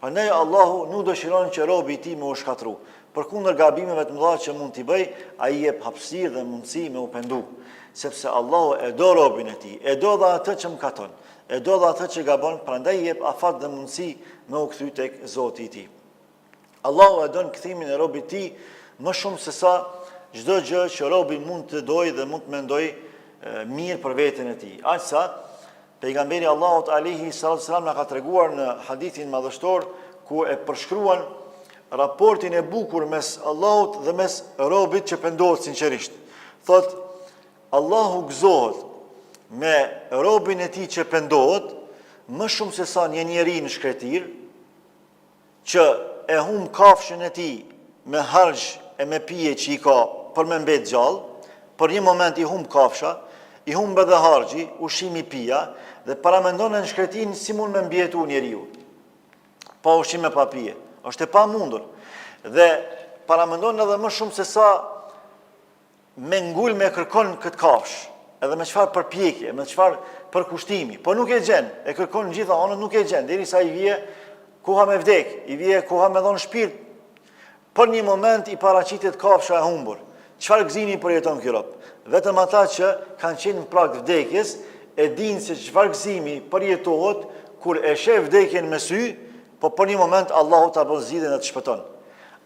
Prandaj Allahu nuk dëshiron që robi i tij me u shkatru. Përkundër gabimeve të mëdha që mund t'i bëj, ai jep hapësirë dhe mundësi me u pendu, sepse Allahu e do robin e tij, e do dha atë që mëkaton, e do dha atë që gabon, prandaj jep afat dhe mundësi me u kthy tek Zoti i tij. Allahu e don kthimin e robit të tij më shumë se sa çdo gjë që robi mund të dojë dhe mund të mendoj mirë për veten e tij. Aq sa pejgamberi Allahut alayhi salatu wasalam na ka treguar në hadithin madhështor ku e përshkruan raportin e bukur mes Allahut dhe mes robit që pendohet sinqerisht. Thot, Allahu gëzohet me robin e tij që pendohet më shumë se sa një njeri në shkretir që e hum kafshën e tij me harxh e me pije që i ka për me mbet gjallë, për një moment i hum kafsha, i hum edhe harxhi, ushqimi pija, dhe paramendon në shkretin si mund me mbjetu njeriu. Pa ushqim e pa pije. Është e pa mundur. Dhe paramendon edhe më shumë se sa me ngull me kërkon këtë kafsh, edhe me çfarë përpjekje, me çfarë përkushtimi, po nuk e gjen, e kërkon në gjitha anët, nuk e gjen, derisa i vije koha me vdek, i vije koha me dhon shpirt. Për një moment i paraqitet kafsha e humbur. Çfarë gëzimi përjeton ky rob? Vetëm ata që kanë qenë në prag të vdekjes e dinë se çfarë gëzimi përjetohet kur e sheh vdekjen me sy, po për një moment Allahu ta bën zgjidhjen dhe të shpëton.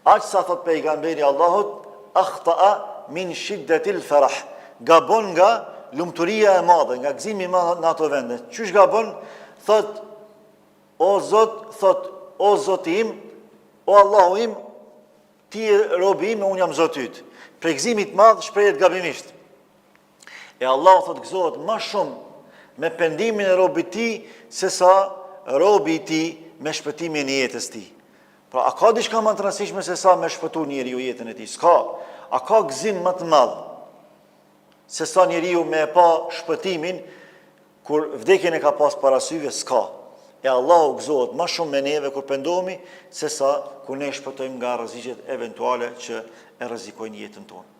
Aq sa thot pejgamberi Allahut, akhta'a min shiddatil farah. Gabon nga lumturia e madhe, nga gëzimi i madh në ato vende. Qysh gabon? Thot, o Zot im, o Allahu im, ti je robi im, unë jam Zoti yt. Për gëzimit madh shprehet gabimisht. E Allahu thot gëzohet më shumë me pendimin e robit të tij se sa robi i tij me shpëtimin e jetës së tij. Pra, a ka diçka më të rëndësishme se sa me shpëtu njeriu jetën e tij? S'ka. A ka gëzim më të madh se sa njeriu me pa shpëtimin kur vdekjen e ka pas parasyve? S'ka. E Allahu gëzohet më shumë me neve kur pendohemi se sa kur ne shpëtojmë nga rreziqet eventuale që e rrezikojnë jetën tonë.